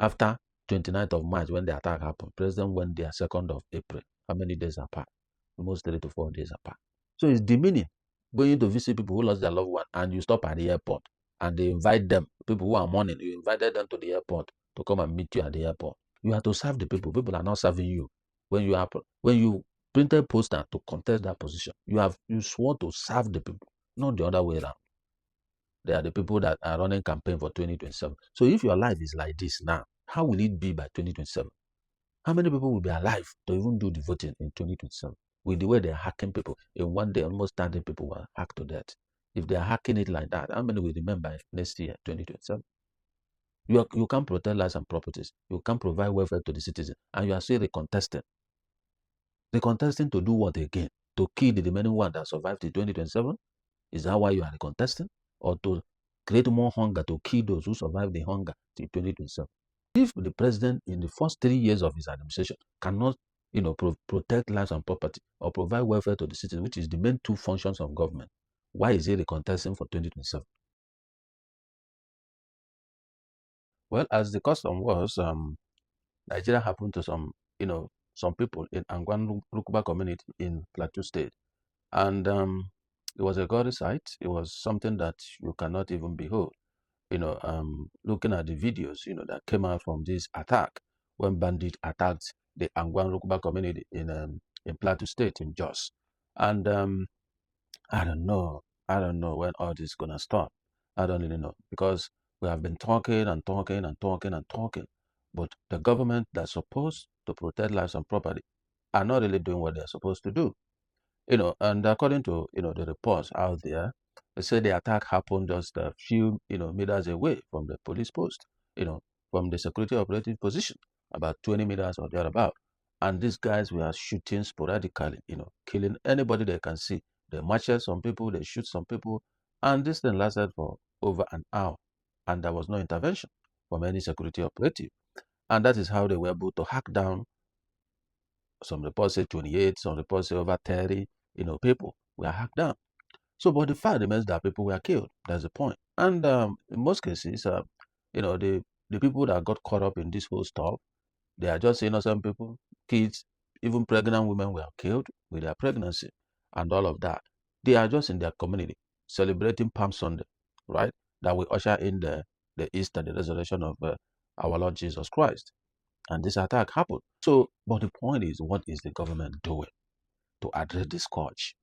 After 29th of March, when the attack happened, President went there 2nd of April. How many days apart? Almost 3 to 4 days apart. So it's demeaning going to visit people who lost their loved one, and you stop at the airport and they invite them, people who are mourning, you invited them to the airport to come and meet you at the airport. You have to serve the people. People are not serving you. When you printed poster to contest that position, you swore to serve the people, not the other way around. They are the people that are running campaign for 2027. So if your life is like this now, how will it be by 2027? How many people will be alive to even do the voting in 2027? With the way they're hacking people, in one day, almost 30 people were hacked to death. If they're hacking it like that, how many will remember next year, 2027? You can't protect lives and properties. You can't provide welfare to the citizen. And you are still recontesting. Recontesting to do what again? To kill the remaining one that survived in 2027? Is that why you are recontesting? Or to create more hunger to kill those who survived the hunger till 2027? If the president in the first 3 years of his administration cannot, protect lives and property or provide welfare to the citizens, which is the main two functions of government, why is he recontesting for 2027? Well, as the custom was, Nigeria happened to some people in Angwan Rukuba community in Plateau State. And it was a gory sight. It was something that you cannot even behold. Looking at the videos, that came out from this attack when bandits attacked the Angwan Rukuba community in Plateau State in Jos. And I don't know when all this is gonna stop. I don't really know, because we have been talking and talking and talking and talking, but the government that's supposed to protect lives and property are not really doing what they're supposed to do. And according to the reports out there, they say the attack happened just a few meters away from the police post, from the security operative position, about 20 meters or thereabout. And these guys were shooting sporadically, killing anybody they can see. They marched some people, they shoot some people, and this thing lasted for over an hour, and there was no intervention from any security operative. And that is how they were able to hack down. Some reports say 28, some reports say over 30, people were hacked down. So, but the fact remains that people were killed. That's the point. And in most cases, the people that got caught up in this whole stuff, they are just innocent people, kids, even pregnant women were killed with their pregnancy and all of that. They are just in their community celebrating Palm Sunday, right? That will usher in the Easter, the resurrection of our Lord Jesus Christ. And this attack happened. So, but the point is, what is the government doing to address this scourge?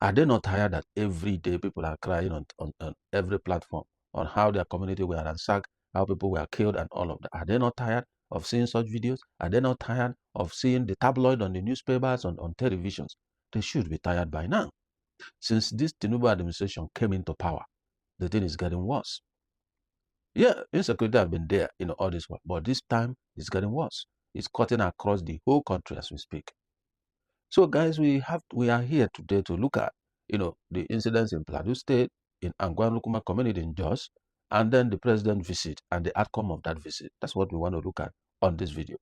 Are they not tired that every day people are crying on every platform on how their community were ransacked, how people were killed and all of that? Are they not tired of seeing such videos? Are they not tired of seeing the tabloid on the newspapers, on televisions? They should be tired by now. Since this Tinubu administration came into power, the thing is getting worse. Yeah, insecurity has been there, all this while, but this time it's getting worse. It's cutting across the whole country as we speak. So, guys, we are here today to look at, the incidents in Plateau State, in Angwan Rukuba community in Jos, and then the president visit and the outcome of that visit. That's what we want to look at on this video.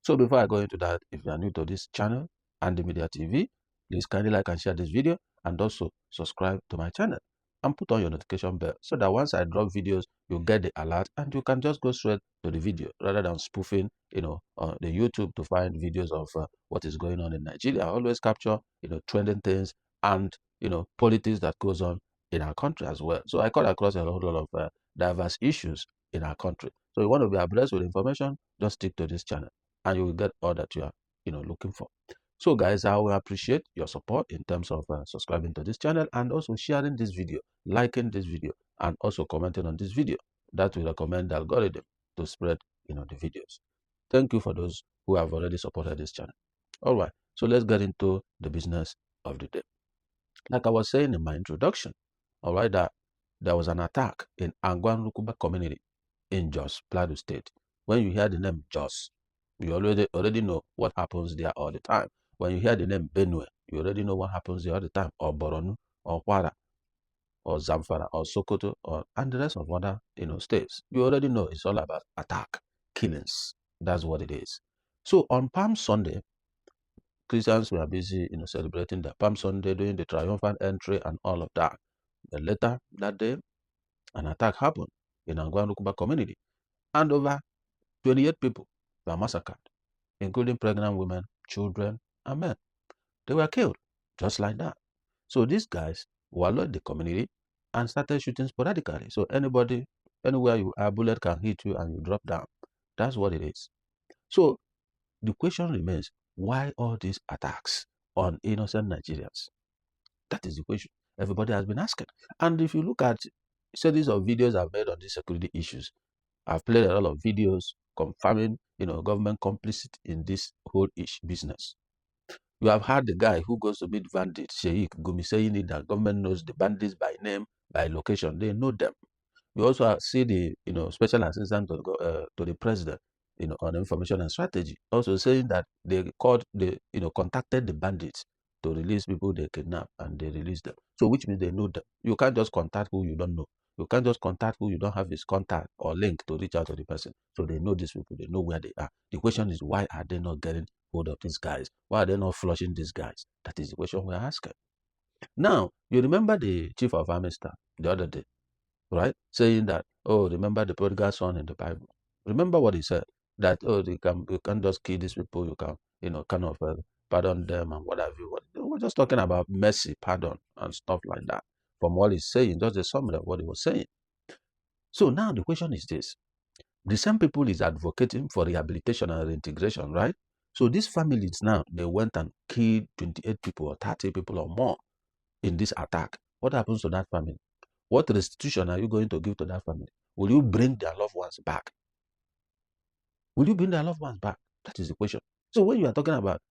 So, before I go into that, if you are new to this channel and the Media TV, please kindly like and share this video, and also subscribe to my channel and put on your notification bell so that once I drop videos, you'll get the alert and you can just go straight to the video rather than spoofing, on the YouTube to find videos of what is going on in Nigeria. I always capture, trending things and, politics that goes on in our country as well. So I cut across a whole lot of diverse issues in our country. So you want to be abreast with information, just stick to this channel and you will get all that you are, looking for. So guys, I will appreciate your support in terms of subscribing to this channel and also sharing this video, liking this video, and also commenting on this video. That will recommend the algorithm to spread, the videos. Thank you for those who have already supported this channel. All right, so let's get into the business of the day. Like I was saying in my introduction, all right, that there was an attack in Angwan Rukuba community in Jos, Plateau State. When you hear the name Jos, you already know what happens there all the time. When you hear the name Benue, you already know what happens there all the time, or Borno, or Kwara, or Zamfara, or Sokoto, and the rest of other states. You already know it's all about attack, killings. That's what it is. So on Palm Sunday, Christians were busy, celebrating the Palm Sunday, doing the triumphant entry and all of that. But later that day, an attack happened in Angwan Rukuba community, and over 28 people were massacred, including pregnant women, children, and men. They were killed, just like that. So these guys wallowed the community and started shooting sporadically. So anybody, anywhere you are, bullet can hit you and you drop down. That's what it is. So the question remains, why all these attacks on innocent Nigerians? That is the question everybody has been asking. And if you look at series of videos I've made on these security issues, I've played a lot of videos confirming, government complicit in this whole business. You have heard the guy who goes to meet bandits, Sheikh Gumi, saying it that government knows the bandits by name, by location. They know them. You also see the special assistant to the president, on information and strategy, also saying that they contacted the bandits to release people they kidnap, and they release them. So which means they know them. You can't just contact who you don't know. You can't just contact who you don't have his contact or link to reach out to the person. So they know these people. They know where they are. The question is, why are they not getting hold of these guys? Why are they not flushing these guys? That is the question we're asking. Now, you remember the chief of army staff the other day, right? Saying that, oh, remember the prodigal son in the Bible. Remember what he said, that, oh, you can't just kill these people, you can, kind of pardon them and what have you. We're just talking about mercy, pardon, and stuff like that. From what he's saying, just a summary of what he was saying. So now the question is this. The same people is advocating for rehabilitation and reintegration, right? So these families now, they went and killed 28 people or 30 people or more in this attack. What happens to that family? What restitution are you going to give to that family? Will you bring their loved ones back? Will you bring their loved ones back? That is the question. So when you are talking about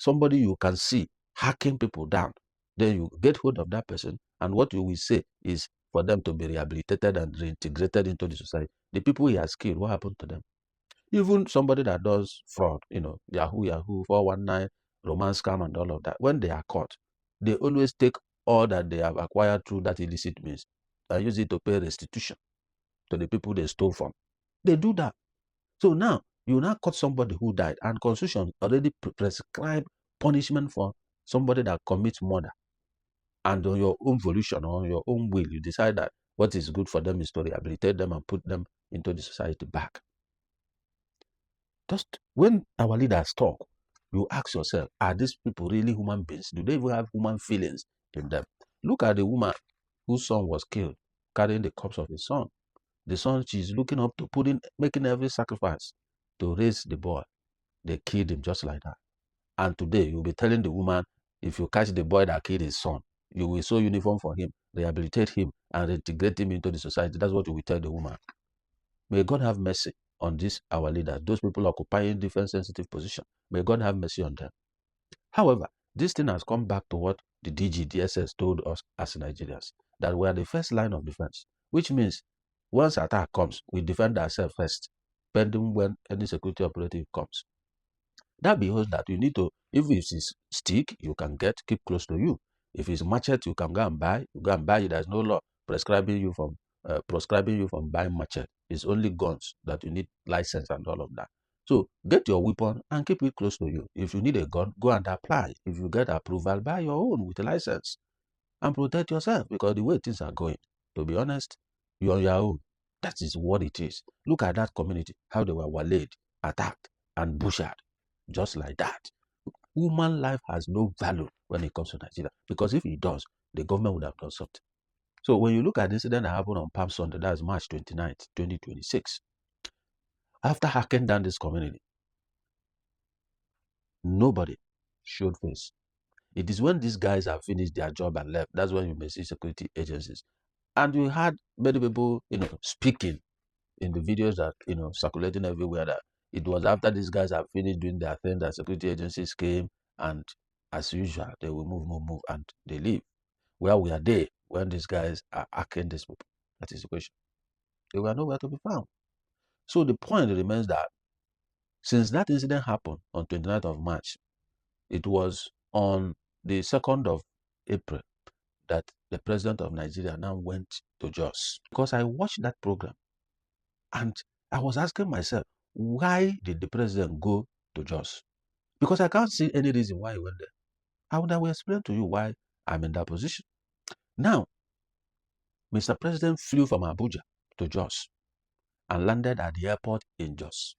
somebody you can see hacking people down, then you get hold of that person, and what you will say is for them to be rehabilitated and reintegrated into the society. The people he has killed, what happened to them? Even somebody that does fraud, Yahoo, 419, romance scam and all of that, when they are caught, they always take all that they have acquired through that illicit means and use it to pay restitution to the people they stole from. They do that. So now, you now caught somebody who died, and Constitution already prescribe punishment for somebody that commits murder. And on your own volition, or on your own will, you decide that what is good for them is to rehabilitate them and put them into the society back. Just when our leaders talk, you ask yourself, are these people really human beings? Do they even have human feelings in them? Look at the woman whose son was killed, carrying the corpse of his son. The son she's looking up to, making every sacrifice to raise the boy. They killed him just like that. And today, you'll be telling the woman, if you catch the boy that killed his son, you will sew uniform for him, rehabilitate him, and reintegrate him into the society. That's what you will tell the woman. May God have mercy on these our leaders, those people occupying different sensitive positions. May God have mercy on them. However, this thing has come back to what the DSS told us as Nigerians, that we are the first line of defense, which means once attack comes, we defend ourselves first, pending when any security operative comes. That beholds that you need to, if it's stick, you can keep close to you. If it's machete, you can go and buy. You go and buy it. There's no law prescribing you from buying machete. It's only guns that you need license and all of that. So get your weapon and keep it close to you. If you need a gun, go and apply. If you get approval, buy your own with a license and protect yourself, because the way things are going, to be honest, you're on your own. That is what it is. Look at that community, how they were waylaid, attacked, and butchered, just like that. Human life has no value when it comes to Nigeria, because if it does, the government would have done something. So when you look at the incident that happened on Palm Sunday, that's March 29th, 2026, after hacking down this community, nobody showed face. It is when these guys have finished their job and left, that's when you may see security agencies. And we had many people, speaking in the videos that, circulating everywhere, that it was after these guys have finished doing their thing that security agencies came, and as usual, they will move, and they leave. Where were they when these guys are hacking these people? That is the question. They were nowhere to be found. So the point remains that since that incident happened on 29th of March, it was on the 2nd of April that the president of Nigeria now went to Jos. Because I watched that program and I was asking myself, why did the president go to Jos? Because I can't see any reason why he went there. I would have explained to you why I'm in that position. Now, Mr. President flew from Abuja to Jos and landed at the airport in Jos.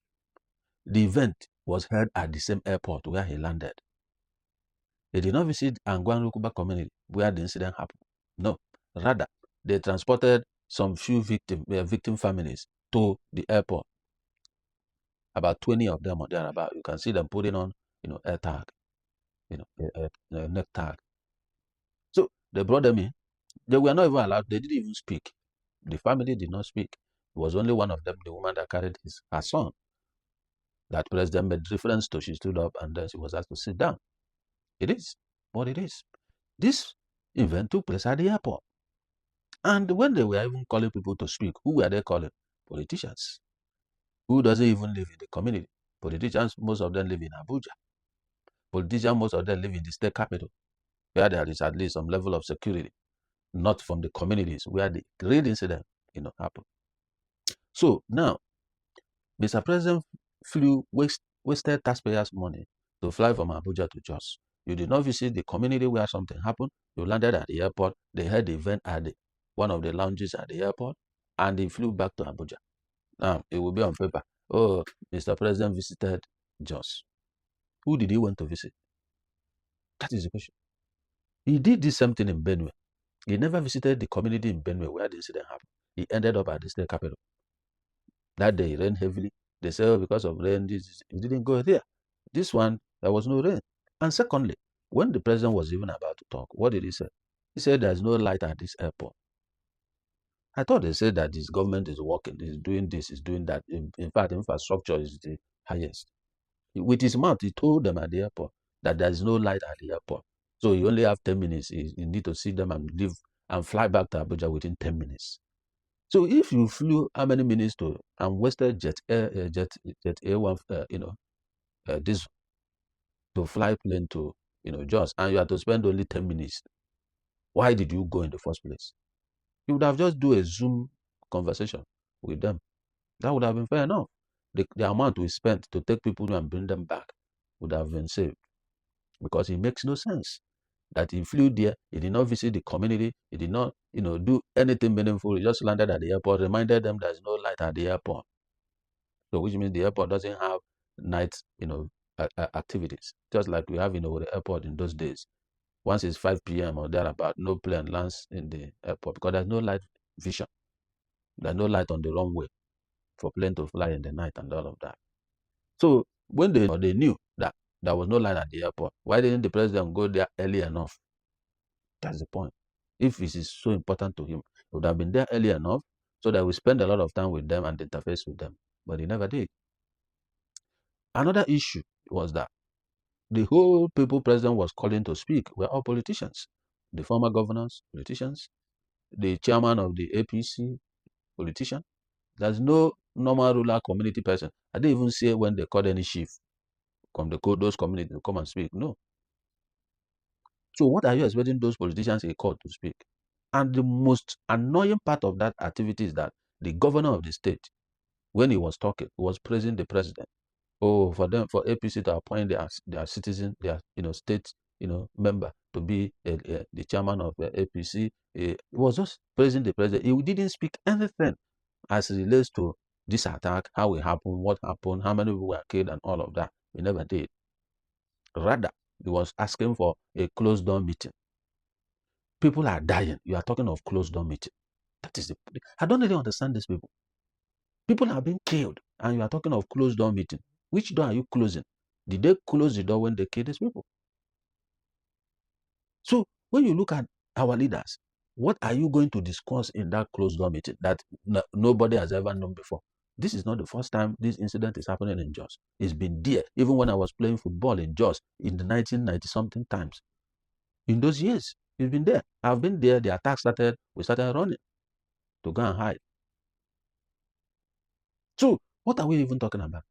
The event was held at the same airport where he landed. They did not visit Angwan Rukuba community where the incident happened. No, rather, they transported some few victim families to the airport. About 20 of them or thereabout. You can see them putting on, air tag, a neck tag. So they brought them in. They were not even allowed. They didn't even speak. The family did not speak. It was only one of them, the woman that carried her son, that president made reference to. She stood up and then she was asked to sit down. It is what it is. This event took place at the airport. And when they were even calling people to speak, who were they calling? Politicians. Who doesn't even live in the community? Politicians, most of them live in Abuja. Politicians, most of them live in the state capital, where there is at least some level of security, not from the communities where the great incident, happened. So now, Mr. President wasted taxpayers' money to fly from Abuja to Jos. You did not visit the community where something happened. You landed at the airport. They had the event at one of the lounges at the airport, and they flew back to Abuja. Now, it will be on paper. Oh, Mr. President visited Jos. Who did he want to visit? That is the question. He did this same thing in Benue. He never visited the community in Benue where the incident happened. He ended up at the state capital. That day, it rained heavily. They said, oh, because of rain, he didn't go there. This one, there was no rain. And secondly, when the president was even about to talk, what did he say? He said there's no light at this airport. I thought they said that this government is working, is doing this, is doing that. In fact, infrastructure is the highest. With his mouth, he told them at the airport that there is no light at the airport. So you only have 10 minutes. You need to see them and leave and fly back to Abuja within 10 minutes. So if you flew how many minutes to and wasted jet A1, this to fly plane to Jos, and you had to spend only 10 minutes, why did you go in the first place? You would have just do a Zoom conversation with them. That would have been fair enough. The amount we spent to take people and bring them back would have been saved, because it makes no sense that he flew there, he did not visit the community, he did not, do anything meaningful. He just landed at the airport, reminded them there's no light at the airport. So which means the airport doesn't have night, activities, just like we have, the airport in those days. Once it's 5 p.m. or thereabout, no plane lands in the airport because there's no light vision. There's no light on the runway for plane to fly in the night and all of that. So when they knew that there was no light at the airport, why didn't the president go there early enough? That's the point. If it is so important to him, he would have been there early enough so that we spend a lot of time with them and interface with them. But he never did. Another issue was that the whole people president was calling to speak were all politicians. The former governors, politicians. The chairman of the APC, politician. There's no normal rural community person. I didn't even say when they called any chief from those communities to come and speak. No. So what are you expecting those politicians he called to speak? And the most annoying part of that activity is that the governor of the state, when he was talking, was praising the president. Oh, for APC to appoint their citizen, their state member to be the chairman of the APC, he was just praising the president. He didn't speak anything as it relates to this attack, how it happened, what happened, how many people were killed, and all of that. He never did. Rather, he was asking for a closed door meeting. People are dying. You are talking of closed door meeting. That is I don't really understand these people. People are being killed, and you are talking of closed door meeting. Which door are you closing? Did they close the door when they killed these people? So when you look at our leaders, what are you going to discuss in that closed door meeting that nobody has ever known before? This is not the first time this incident is happening in Jos. It's been there. Even when I was playing football in Jos in the 1990-something times. In those years, it's been there. I've been there. The attack started. We started running to go and hide. So what are we even talking about?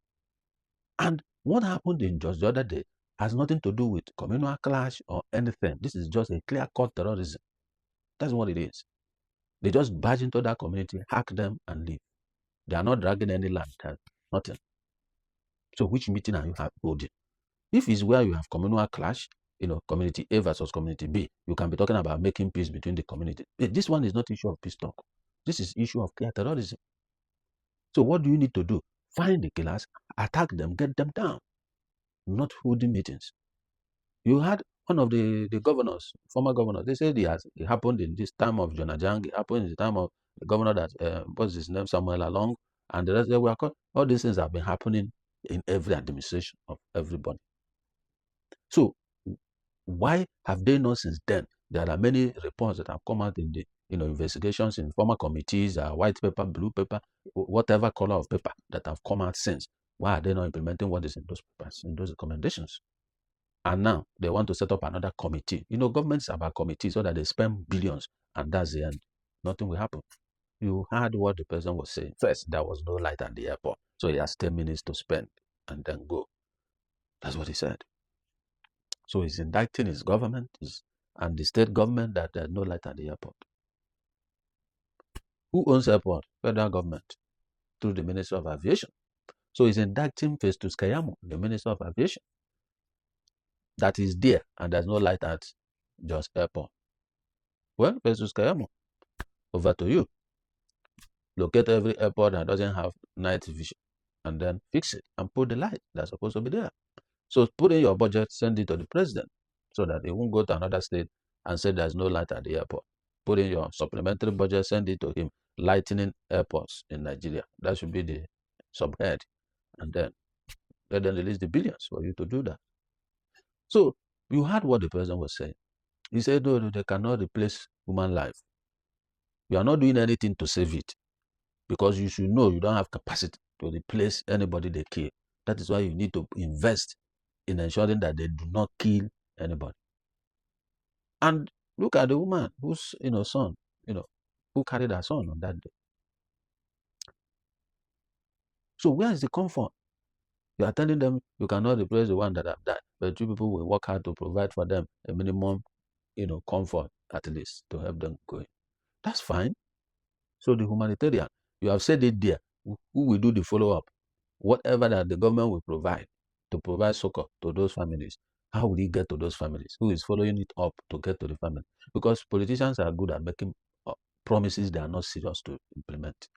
And what happened in Jos the other day has nothing to do with communal clash or anything. This is just a clear-cut terrorism. That's what it is. They just barge into that community, hack them, and leave. They are not dragging any land, nothing. So which meeting are you holding? If it's where you have communal clash, community A versus community B, you can be talking about making peace between the community. This one is not issue of peace talk. This is issue of clear terrorism. So what do you need to do? find the killers, attack them, get them down, not holding meetings. You had one of the governors, former governors, they said it happened in this time of Jonah Jang, it happened in the time of the governor that, what's his name, Samuel Along, and the rest. They were all these things have been happening in every administration of everybody. So why have they not since then? There are many reports that have come out in the investigations in former committees, white paper, blue paper, whatever color of paper that have come out since. Why are they not implementing what is in those papers, in those recommendations? And now they want to set up another committee. Government is about committees so that they spend billions, and that's the end. Nothing will happen. You heard what the president was saying. First, there was no light at the airport, so he has 10 minutes to spend and then go. That's what he said. So he's indicting his government and the state government that there's no light at the airport. Who owns airport? Federal government, through the Ministry of Aviation. So he's indicting Festus Keyamo, the Minister of Aviation, that is there and there's no light at just airport. Well, Festus Keyamo, over to you. Locate every airport that doesn't have night vision and then fix it and put the light that's supposed to be there. So put in your budget, send it to the president so that he won't go to another state and say there's no light at the airport. Put in your supplementary budget, send it to him, lightening airports in Nigeria. That should be the subhead. And then let them release the billions for you to do that. So you heard what the president was saying. He said, no, they cannot replace human life. You are not doing anything to save it because you should know you don't have capacity to replace anybody they kill. That is why you need to invest in ensuring that they do not kill anybody. And look at the woman whose son, who carried her son on that day. So where is the comfort? You are telling them you cannot replace the one that have died, but you people will work hard to provide for them a minimum, comfort at least to help them go. That's fine. So the humanitarian, you have said it there. Who will do the follow-up? Whatever that the government will provide to provide succor to those families, how will it get to those families? Who is following it up to get to the family? Because politicians are good at making promises they are not serious to implement.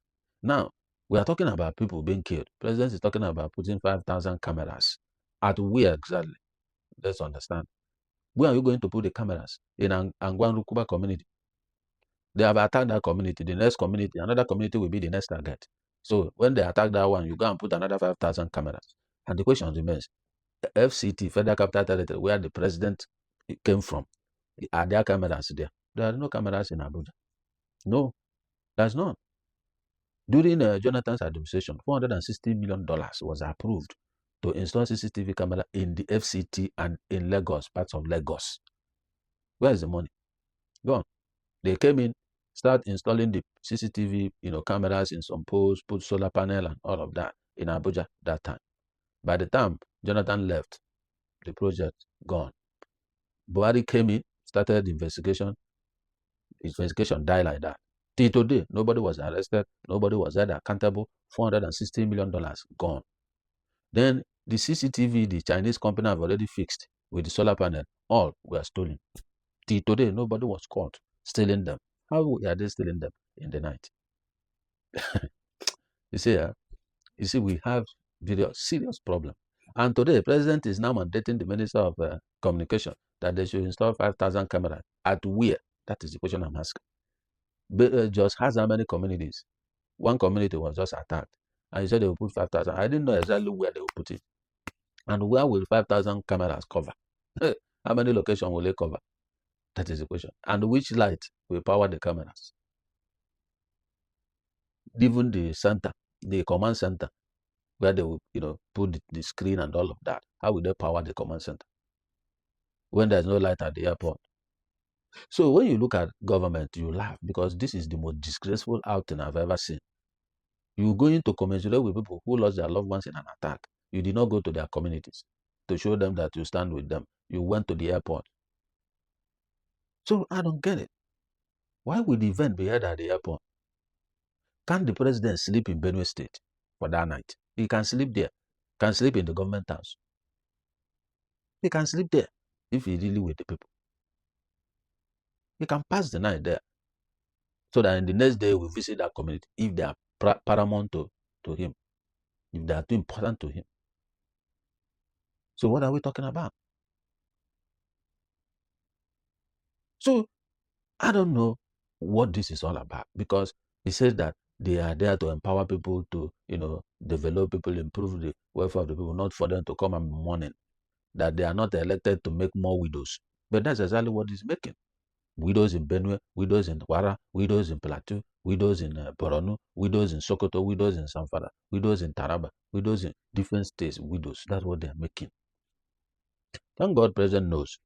Now, we are talking about people being killed. The president is talking about putting 5,000 cameras. At where exactly? Let's understand. Where are you going to put the cameras? In Angwan Rukuba community. They have attacked that community. The next community, another community will be the next target. So when they attack that one, you go and put another 5,000 cameras. And the question remains, FCT, Federal Capital Territory, where the president came from, are there cameras there? There are no cameras in Abuja. No, there's none. During Jonathan's administration, $460 million was approved to install CCTV camera in the FCT and in Lagos, parts of Lagos. Where is the money? Gone. They came in, start installing the CCTV, cameras in some poles, put solar panel and all of that in Abuja that time. By the time Jonathan left, the project gone. Buhari came in, started the investigation. Investigation died like that. Till today, nobody was arrested, nobody was held accountable. $460 million gone. Then the CCTV, the Chinese company have already fixed with the solar panel, all were stolen. Till today, nobody was caught stealing them. How are they stealing them in the night? You see, we have very serious problem. And today, the president is now mandating the Minister of Communication that they should install 5,000 cameras. At where? That is the question I'm asking. But, just has how many communities? One community was just attacked. And he said they will put 5,000. I didn't know exactly where they will put it. And where will 5,000 cameras cover? How many locations will they cover? That is the question. And which light will power the cameras? Even the center, the command center, where they will, put the screen and all of that. How will they power the command center when there's no light at the airport? So when you look at government, you laugh because this is the most disgraceful outing I've ever seen. You going to commiserate with people who lost their loved ones in an attack. You did not go to their communities to show them that you stand with them. You went to the airport. So I don't get it. Why would the event be held at the airport? Can't the president sleep in Benue State for that night? He can sleep there. Can sleep in the government house. He can sleep there if he really with the people. He can pass the night there. So that in the next day we visit that community if they are paramount to him. if they are too important to him. So what are we talking about? So I don't know what this is all about, because he says that they are there to empower people to, develop people, improve the welfare of the people, not for them to come and mourning. That they are not elected to make more widows. But that's exactly what he's making. Widows in Benue, widows in Kwara, widows in Plateau, widows in Borno, widows in Sokoto, widows in Zamfara, widows in Taraba, widows in different states, widows. That's what they're making. Thank God President knows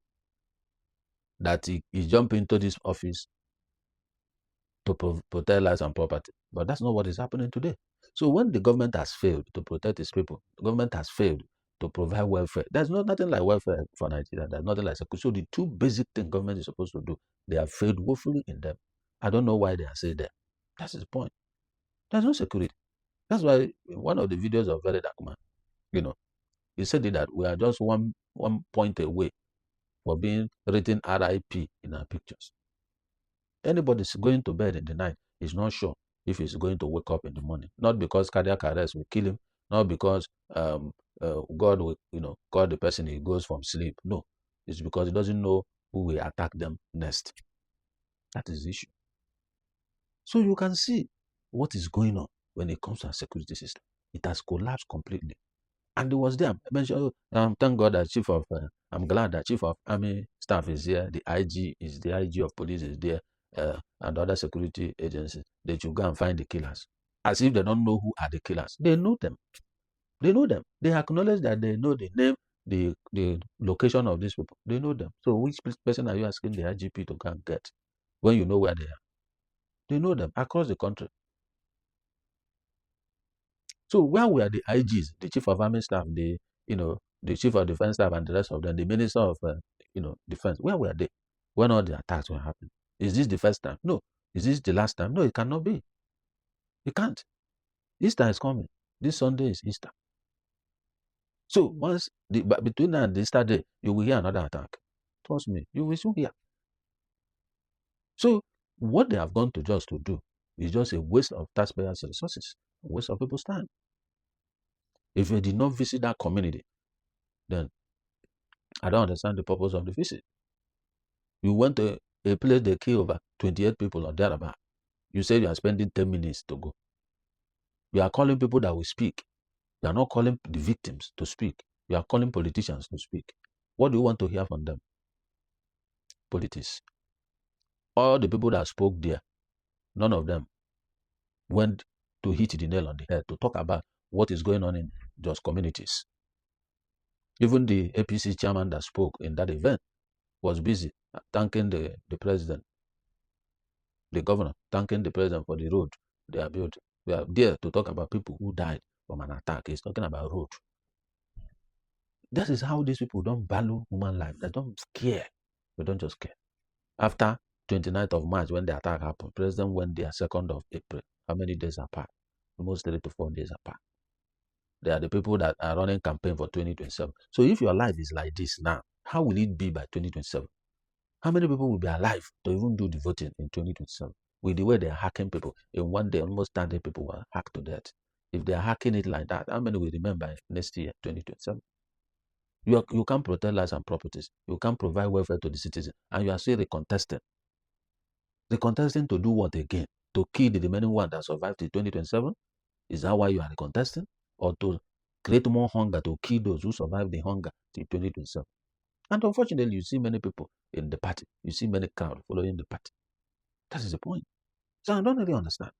that he jumped into this office to protect lives and property. But that's not what is happening today. So when the government has failed to protect its people, the government has failed to provide welfare. There's nothing like welfare for Nigeria. There's nothing like security. So the two basic things government is supposed to do, they have failed woefully in them. I don't know why they are saying that. That's the point. There's no security. That's why in one of the videos of Very Dark Man, he said that we are just one point away for being written RIP in our pictures. Anybody going to bed in the night is not sure if he's going to wake up in the morning. Not because cardiac arrest will kill him, not because God will, call the person he goes from sleep. No, it's because he doesn't know who will attack them next. That is the issue. So you can see what is going on when it comes to our security system. It has collapsed completely. And it was there. I mentioned, thank God that I'm glad that Chief of Army Staff is here. The IG is the IG of police is there, and other security agencies. They should go and find the killers. As if they don't know who are the killers. They know them. They know them. They acknowledge that they know the name, the location of these people. They know them. So which person are you asking the IGP to go and get when you know where they are? They know them across the country. So where were the IGs, the Chief of Army Staff, the Chief of Defense Staff and the rest of them, the Minister of Defense, where were they when all the attacks were happening? Is this the first time? No. Is this the last time? No, it cannot be. It can't. Easter is coming. This Sunday is Easter. So once between now and the Easter day, you will hear another attack. Trust me, you will soon hear. So what they have gone to just to do is just a waste of taxpayers' resources, a waste of people's time. If you did not visit that community, then I don't understand the purpose of the visit. You went to a place they kill over 28 people or thereabout. You say you are spending 10 minutes to go. You are calling people that will speak. You are not calling the victims to speak. You are calling politicians to speak. What do you want to hear from them? Politics. All the people that spoke there, none of them went to hit the nail on the head to talk about what is going on in those communities. Even the APC chairman that spoke in that event was busy thanking the president, the governor, thanking the president for the road they are building. We are there to talk about people who died from an attack. He's talking about road. That is how these people don't value human life. They don't care. They don't just care. After 29th of March, when the attack happened, President went there 2nd of April. How many days apart? Almost 3 to 4 days apart. They are the people that are running campaign for 2027. So if your life is like this now, how will it be by 2027? How many people will be alive to even do the voting in 2027? With the way they are hacking people, in one day, almost 30 people were hacked to death. If they are hacking it like that, how many will remember next year, 2027? You can't protect lives and properties. You can't provide welfare to the citizens. And you are still recontesting. Recontesting to do what again? To kill the remaining one that survived in 2027? Is that why you are recontesting? Or to create more hunger to kill those who survived the hunger till 2027? And unfortunately, you see many people in the party. You see many crowd following the party. That is the point. So I don't really understand.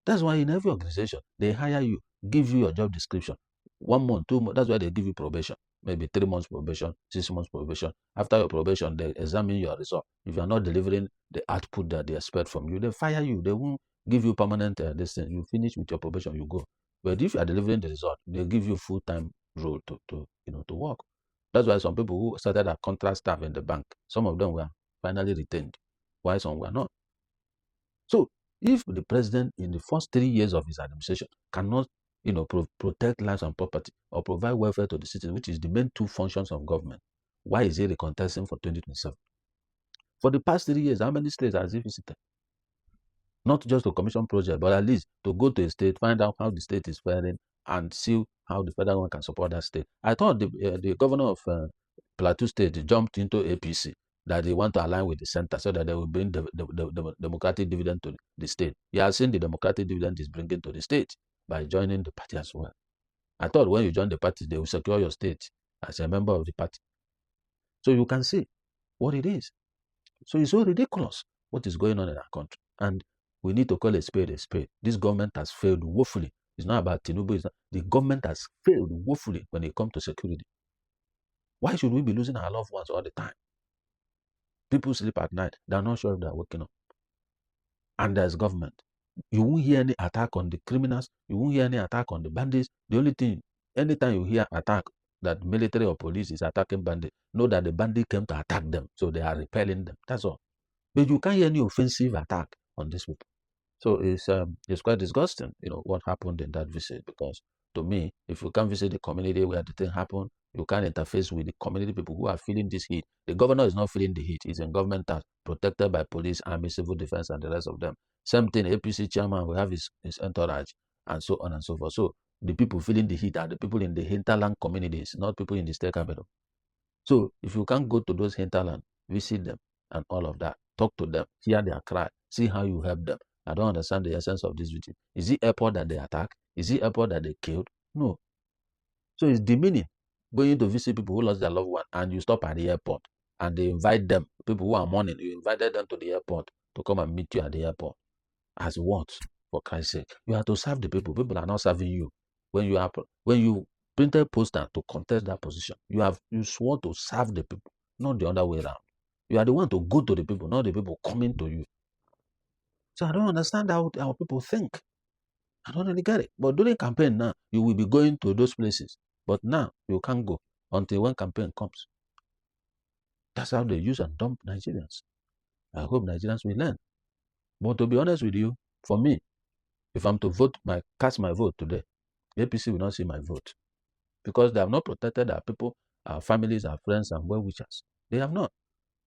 That's why in every organization, they hire you, give you your job description. 1 month, 2 months, that's why they give you probation. Maybe 3 months probation, 6 months probation. After your probation, they examine your result. If you are not delivering the output that they expect from you, they fire you. They won't give you permanent distance. You finish with your probation, you go. But if you are delivering the result, they give you full-time role to work. That's why some people who started as contract staff in the bank, some of them were finally retained, while some were not. So if the president in the first 3 years of his administration cannot, protect lives and property or provide welfare to the citizens, which is the main 2 functions of government, why is he recontesting for 2027? For the past 3 years, how many states has he visited? Not just to commission projects, but at least to go to a state, find out how the state is faring, and see how the federal government can support that state. I thought the governor of Plateau State jumped into APC, that they want to align with the center so that they will bring the democratic dividend to the state. You have seen the democratic dividend is bringing to the state by joining the party as well. I thought when you join the party, they will secure your state as a member of the party. So you can see what it is. So it's so ridiculous what is going on in our country. And we need to call a spade a spade. This government has failed woefully. It's not about Tinubu. The government has failed woefully when it comes to security. Why should we be losing our loved ones all the time? People sleep at night. They're not sure if they're waking up. And there's government. You won't hear any attack on the criminals. You won't hear any attack on the bandits. The only thing, anytime you hear attack that military or police is attacking bandits, know that the bandit came to attack them. So they are repelling them. That's all. But you can't hear any offensive attack on these people. So it's quite disgusting, what happened in that visit. Because to me, if you can't visit the community where the thing happened, you can't interface with the community people who are feeling this heat. The governor is not feeling the heat. He's in government house, protected by police, army, civil defense, and the rest of them. Same thing, APC chairman will have his entourage, and so on and so forth. So the people feeling the heat are the people in the hinterland communities, not people in the state capital. So if you can't go to those hinterland, visit them and all of that, talk to them, hear their cry, see how you help them. I don't understand the essence of this video. Is it airport that they attack? Is it airport that they killed? No. So it's demeaning going to visit people who lost their loved one, and you stop at the airport and they invite them, people who are mourning, you invited them to the airport to come and meet you at the airport. As what? For Christ's sake. You have to serve the people. People are not serving you. When you printed poster to contest that position, you swore to serve the people, not the other way around. You are the one to go to the people, not the people coming to you. So I don't understand how people think. I don't really get it. But during campaign now, you will be going to those places. But now, you can't go until when campaign comes. That's how they use and dump Nigerians. I hope Nigerians will learn. But to be honest with you, for me, if I'm to cast my vote today, APC will not see my vote. Because they have not protected our people, our families, our friends, and well-wishers. They have not.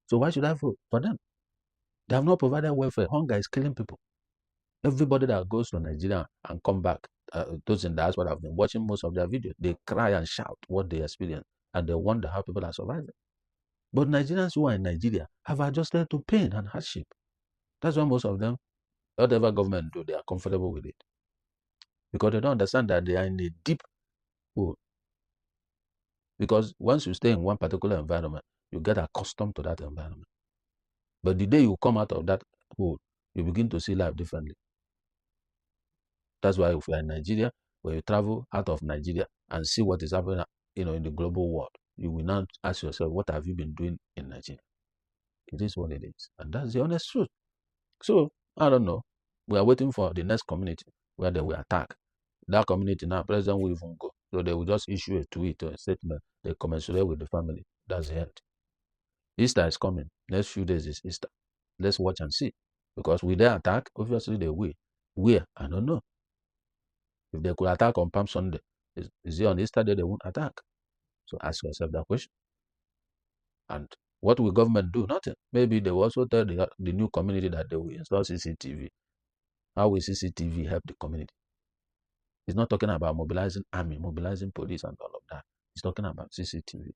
So why should I vote for them? They have not provided welfare. Hunger is killing people. Everybody that goes to Nigeria and come back, those in diaspora have been watching most of their videos. They cry and shout what they experience, and they wonder how people are surviving. But Nigerians who are in Nigeria have adjusted to pain and hardship. That's why most of them, whatever government do, they are comfortable with it. Because they don't understand that they are in a deep hole. Because once you stay in one particular environment, you get accustomed to that environment. But the day you come out of that hole, you begin to see life differently. That's why if you are in Nigeria, when you travel out of Nigeria and see what is happening, in the global world, you will now ask yourself, what have you been doing in Nigeria? It is what it is. And that's the honest truth. So, I don't know. We are waiting for the next community where they will attack. That community now, President will even go. So they will just issue a tweet or a statement. They commensurate with the family. That's the end. Easter is coming. Next few days is Easter. Let's watch and see. Because with their attack, obviously they will. Where? I don't know. If they could attack on Palm Sunday, is it on Easter Day they won't attack? So ask yourself that question. And what will government do? Nothing. Maybe they will also tell the new community that they will install CCTV. How will CCTV help the community? He's not talking about mobilizing army, mobilizing police and all of that. He's talking about CCTV.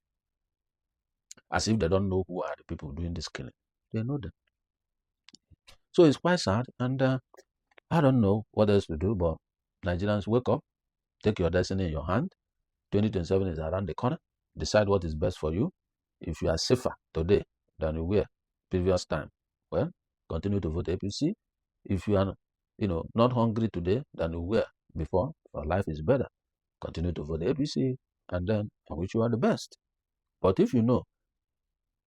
As if they don't know who are the people doing this killing. They know them. So it's quite sad. And I don't know what else to do, but Nigerians, wake up. Take your destiny in your hand. 2027 is around the corner. Decide what is best for you. If you are safer today than you were previous time, well, continue to vote APC. If you are, not hungry today than you were before, your life is better. Continue to vote APC, and then I wish you are the best. But if you know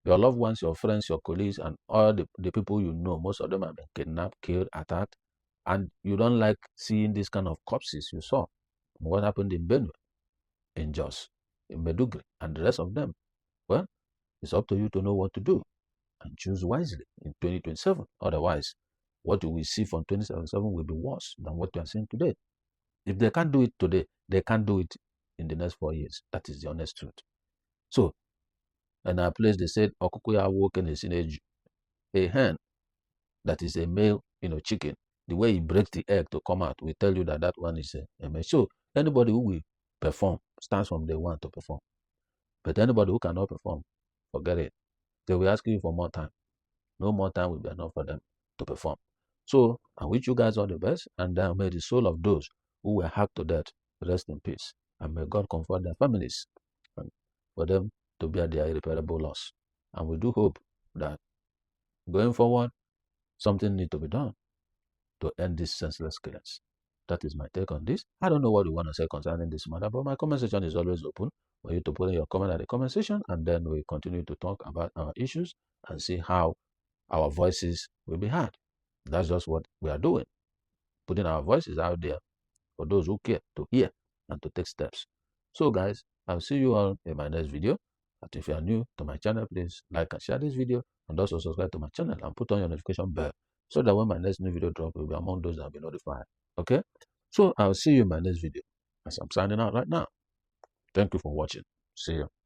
your loved ones, your friends, your colleagues, and all the people you know, most of them have been kidnapped, killed, attacked, and you don't like seeing this kind of corpses you saw, what happened in Benue, in Jos, in Medugri, and the rest of them, well, it's up to you to know what to do and choose wisely in 2027. Otherwise, what you will see from 2077 will be worse than what you are seeing today. If they can't do it today, they can't do it in the next 4 years. That is the honest truth. So, in our place, they said, Okukuya woken is in a hen that is a male, chicken. The way he breaks the egg to come out will tell you that that one is a male. So, Anybody who will perform starts from day one to perform. But anybody who cannot perform, forget it. They will ask you for more time. No more time will be enough for them to perform. So I wish you guys all the best, and may the soul of those who were hacked to death rest in peace. And may God comfort their families and for them to bear their irreparable loss. And we do hope that going forward, something needs to be done to end these senseless killings. That is my take on this. I don't know what you want to say concerning this matter, but my comment section is always open for you to put in your comment at the comment section, and then we continue to talk about our issues and see how our voices will be heard. That's just what we are doing, putting our voices out there for those who care to hear and to take steps. So guys, I'll see you all in my next video. And if you are new to my channel, please like and share this video, and also subscribe to my channel and put on your notification bell so that when my next new video drop, you'll be among those that will be notified. Okay? So I'll see you in my next video as I'm signing out right now. Thank you for watching. See you.